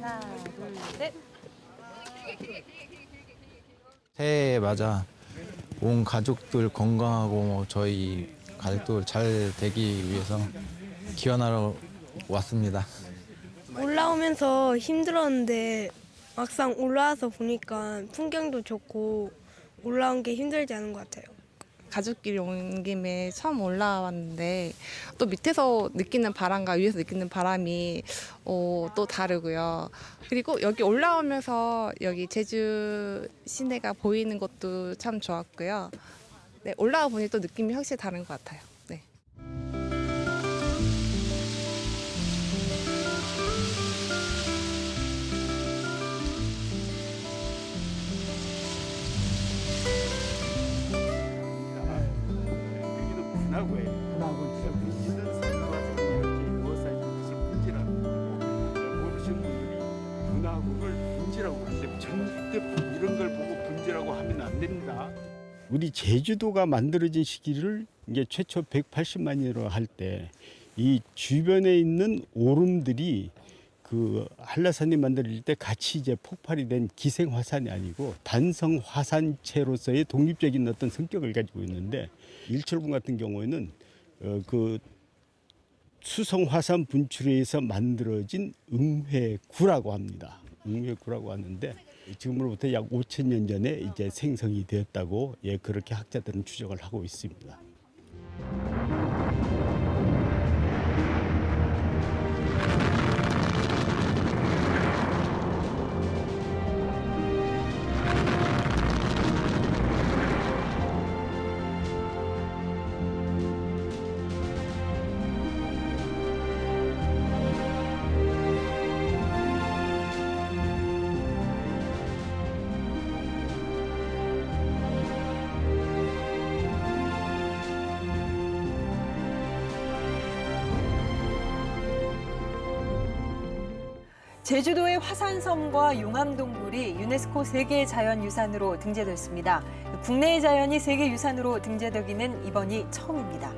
하나, 둘, 셋. 새해 맞아 온 가족들 건강하고 저희 가족들 잘 되기 위해서 기원하러 왔습니다. 올라오면서 힘들었는데 막상 올라와서 보니까 풍경도 좋고 올라온 게 힘들지 않은 것 같아요. 가족끼리 온 김에 처음 올라왔는데 또 밑에서 느끼는 바람과 위에서 느끼는 바람이 또 다르고요. 그리고 여기 올라오면서 여기 제주 시내가 보이는 것도 참 좋았고요. 네, 올라와 보니 또 느낌이 확실히 다른 것 같아요. 네. 여기도 분화구예요. 있는 산과 산이 이렇게 둘러싸여 있어서 분지라고 모르시는 분들이 분화구를 분지라고 하세요. 절대 이런 걸 보고 분지라고 하면 안 됩니다. 우리 제주도가 만들어진 시기를 이게 최초 180만 년으로 할 때 이 주변에 있는 오름들이 그 한라산이 만들어질 때 같이 이제 폭발이 된 기생 화산이 아니고 단성 화산체로서의 독립적인 어떤 성격을 가지고 있는데 일출봉 같은 경우에는 그 수성 화산 분출에 의해서 만들어진 응회구라고 합니다. 응회구라고 하는데 지금으로부터 약 5,000년 전에 이제 생성이 되었다고 그렇게 학자들은 추정을 하고 있습니다. 제주도의 화산섬과 용암동굴이 유네스코 세계자연유산으로 등재됐습니다. 국내의 자연이 세계유산으로 등재되기는 이번이 처음입니다.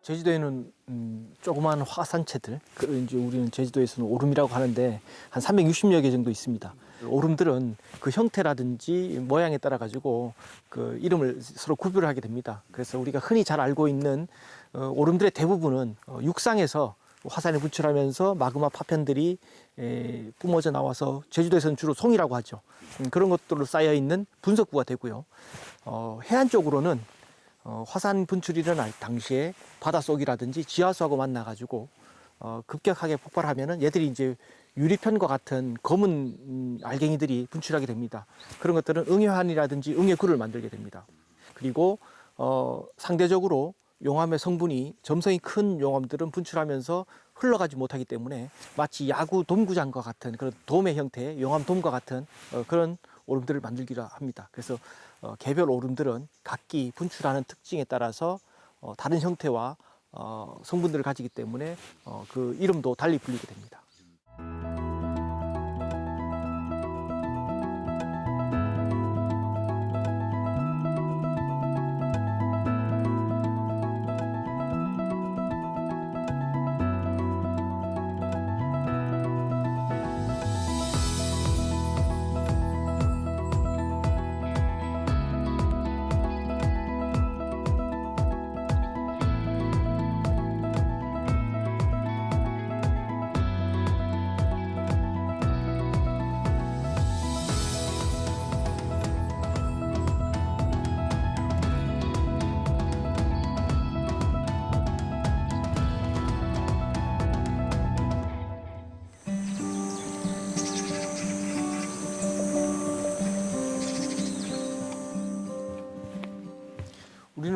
제주도에는 조그마한 화산체들, 이제 우리는 제주도에서는 오름이라고 하는데 한 360여 개 정도 있습니다. 오름들은 그 형태라든지 모양에 따라 가지고 그 이름을 서로 구별을 하게 됩니다. 그래서 우리가 흔히 잘 알고 있는 오름들의 대부분은 육상에서 화산에 분출하면서 마그마 파편들이 뿜어져 나와서 제주도에서는 주로 송이라고 하죠. 그런 것들로 쌓여 있는 분석구가 되고요. 해안 쪽으로는 화산 분출이 일어날 당시에 바닷속이라든지 지하수하고 만나가지고 급격하게 폭발하면은 얘들이 이제 유리편과 같은 검은 알갱이들이 분출하게 됩니다. 그런 것들은 응해환이라든지 응해구를 만들게 됩니다. 그리고 상대적으로 용암의 성분이 점성이 큰 용암들은 분출하면서 흘러가지 못하기 때문에 마치 야구 돔구장과 같은 그런 돔의 형태의 용암돔과 같은 그런 오름들을 만들기도 합니다. 그래서 개별 오름들은 각기 분출하는 특징에 따라서 다른 형태와 성분들을 가지기 때문에 그 이름도 달리 불리게 됩니다.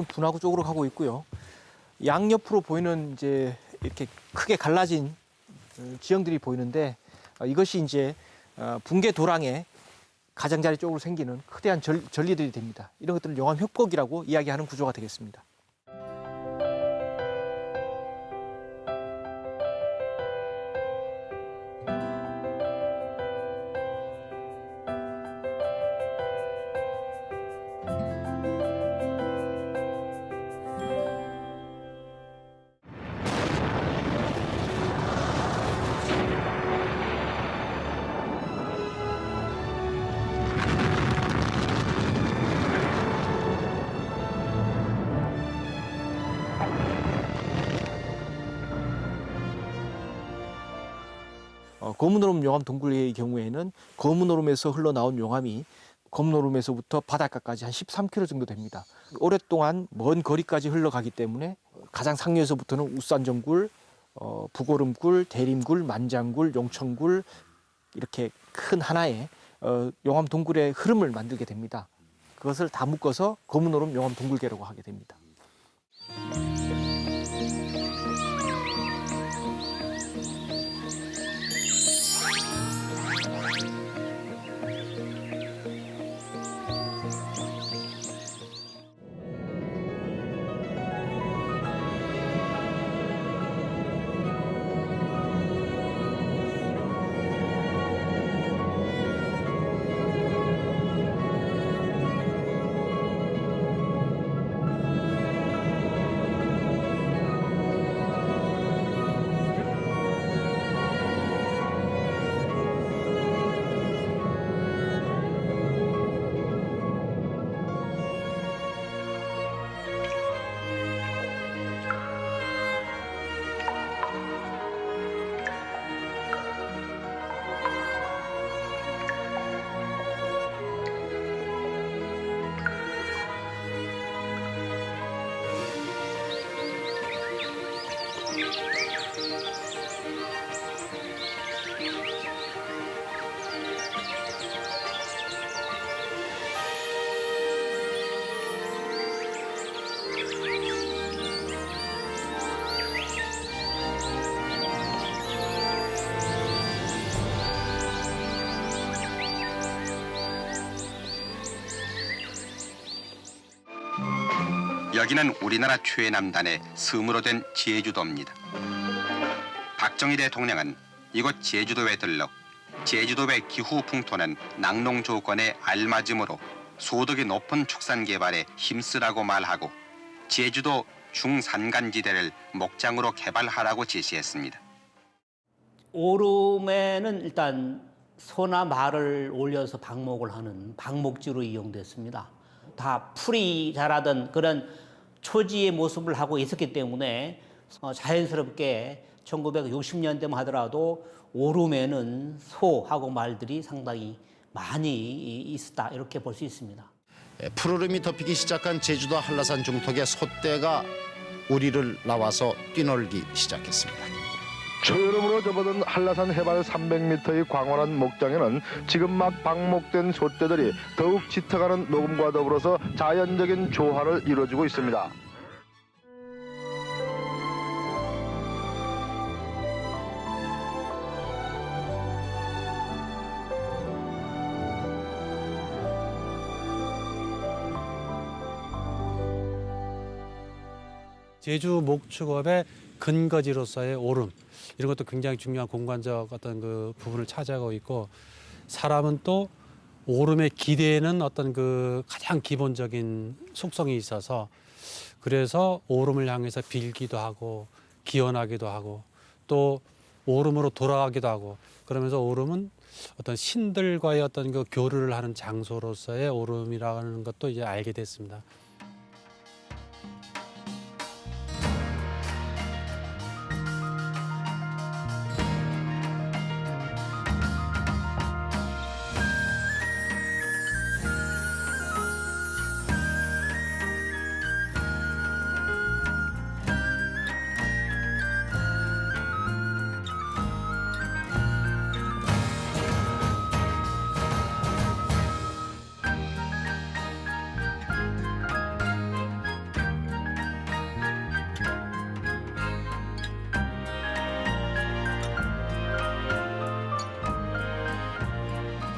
분화구 쪽으로 가고 있고요. 양옆으로 보이는 이제 이렇게 크게 갈라진 지형들이 보이는데 이것이 이제 붕괴 도랑의 가장자리 쪽으로 생기는 크대한 전리들이 됩니다. 이런 것들을 용암 협곡이라고 이야기하는 구조가 되겠습니다. 거문오름 용암 동굴의 경우에는 거문오름에서 흘러나온 용암이 검노름에서부터 바닷가까지 한 13km 정도 됩니다. 오랫동안 먼 거리까지 흘러가기 때문에 가장 상류에서부터는 우산정굴, 북오름굴, 대림굴, 만장굴, 용천굴 이렇게 큰 하나의 용암 동굴의 흐름을 만들게 됩니다. 그것을 다 묶어서 거문오름 용암 동굴계라고 하게 됩니다. 여기는 우리나라 최남단의 섬으로 된 제주도입니다. 박정희 대통령은 이곳 제주도에 들러 제주도의 기후 풍토는 낙농 조건에 알맞으므로 소득이 높은 축산 개발에 힘쓰라고 말하고 제주도 중산간지대를 목장으로 개발하라고 지시했습니다. 오름에는 일단 소나 말을 올려서 방목을 하는 방목지로 이용됐습니다. 다 풀이 자라던 그런 초지의 모습을 하고 있었기 때문에 자연스럽게 1960년대만 하더라도 오름에는 소하고 말들이 상당히 많이 있었다 이렇게 볼 수 있습니다. 푸르름이 덮이기 시작한 제주도 한라산 중턱에 소떼가 우리를 나와서 뛰놀기 시작했습니다. 초여름으로 접어든 한라산 해발 300m의 광활한 목장에는 지금 막 방목된 소떼들이 더욱 짙어가는 녹음과 더불어서 자연적인 조화를 이루어주고 있습니다. 제주 목축업의 근거지로서의 오름 이런 것도 굉장히 중요한 공간적 어떤 그 부분을 차지하고 있고 사람은 또 오름에 기대는 어떤 그 가장 기본적인 속성이 있어서 그래서 오름을 향해서 빌기도 하고 기원하기도 하고 또 오름으로 돌아가기도 하고 그러면서 오름은 어떤 신들과의 어떤 그 교류를 하는 장소로서의 오름이라는 것도 이제 알게 됐습니다.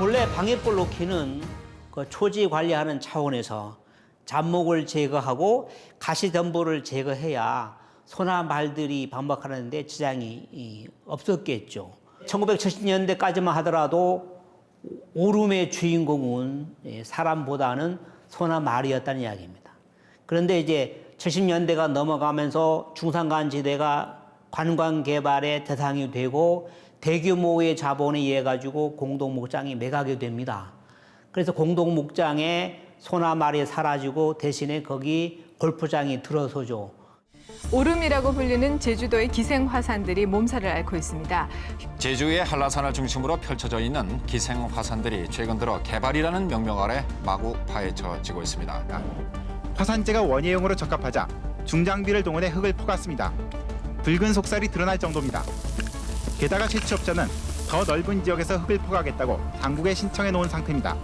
원래 방해골 놓기는 그 초지 관리하는 차원에서 잡목을 제거하고 가시덤불을 제거해야 소나 말들이 방목하는 데 지장이 없었겠죠. 1970년대까지만 하더라도 오름의 주인공은 사람보다는 소나 말이었다는 이야기입니다. 그런데 이제 70년대가 넘어가면서 중산간지대가 관광 개발의 대상이 되고 대규모의 자본에 의해 가지고 공동목장이 매가게 됩니다. 그래서 공동목장에 소나 말이 사라지고 대신에 거기 골프장이 들어서죠. 오름이라고 불리는 제주도의 기생 화산들이 몸살을 앓고 있습니다. 제주의 한라산을 중심으로 펼쳐져 있는 기생 화산들이 최근 들어 개발이라는 명명 아래 마구 파헤쳐지고 있습니다. 화산재가 원예용으로 적합하자 중장비를 동원해 흙을 퍼갔습니다. 붉은 속살이 드러날 정도입니다. 게다가 채취업자는 더 넓은 지역에서 흙을 퍼가겠다고 당국에 신청해 놓은 상태입니다.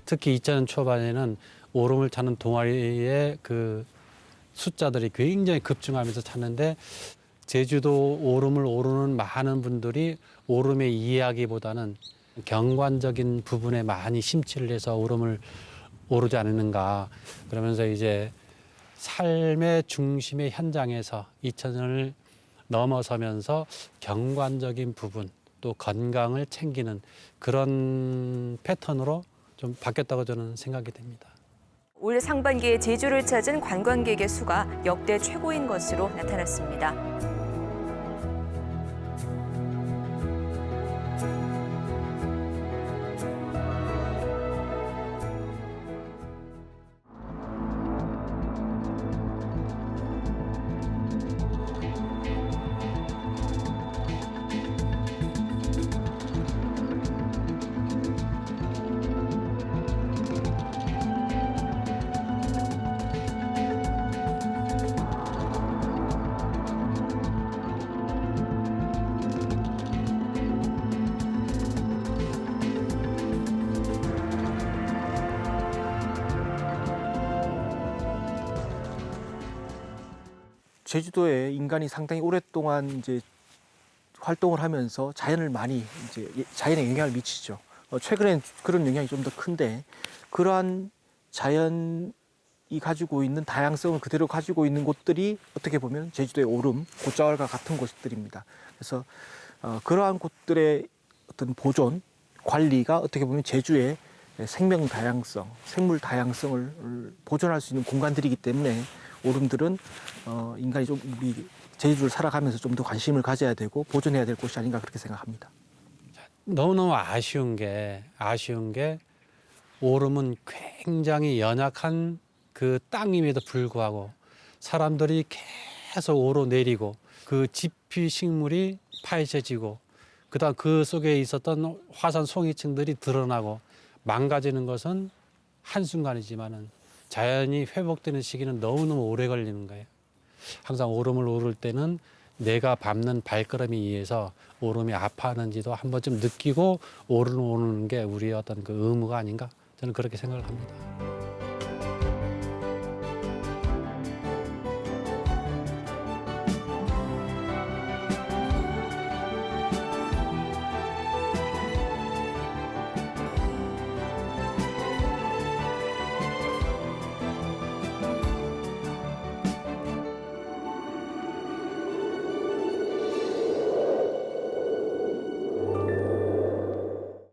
특히 2000년 초반에는 오름을 찾는 동아리의 그 숫자들이 굉장히 급증하면서 찾는데 제주도 오름을 오르는 많은 분들이 오름의 이야기보다는 경관적인 부분에 많이 심취를 해서 오름을 오르지 않는가. 그러면서 이제 삶의 중심의 현장에서 2000년을 넘어서면서 경관적인 부분 또 건강을 챙기는 그런 패턴으로 좀 바뀌었다고 저는 생각이 됩니다. 올 상반기에 제주를 찾은 관광객의 수가 역대 최고인 것으로 나타났습니다. 제주도에 인간이 상당히 오랫동안 이제 활동을 하면서 자연을 많이 이제 자연에 영향을 미치죠. 최근엔 그런 영향이 좀 더 큰데 그러한 자연이 가지고 있는 다양성을 그대로 가지고 있는 곳들이 어떻게 보면 제주도의 오름, 곶자왈과 같은 곳들입니다. 그래서 그러한 곳들의 어떤 보존, 관리가 어떻게 보면 제주의 생명 다양성, 생물 다양성을 보존할 수 있는 공간들이기 때문에 오름들은 인간이 좀 우리 제주도를 살아가면서 좀 더 관심을 가져야 되고 보존해야 될 곳이 아닌가 그렇게 생각합니다. 너무너무 아쉬운 게 오름은 굉장히 연약한 그 땅임에도 불구하고 사람들이 계속 오르내리고 그 지피 식물이 파헤쳐지고 그다음 그 속에 있었던 화산 송이층들이 드러나고 망가지는 것은 한순간이지만은 자연이 회복되는 시기는 너무너무 오래 걸리는 거예요. 항상 오름을 오를 때는 내가 밟는 발걸음에 의해서 오름이 아파하는지도 한 번쯤 느끼고 오르는 게 우리의 어떤 그 의무가 아닌가 저는 그렇게 생각을 합니다.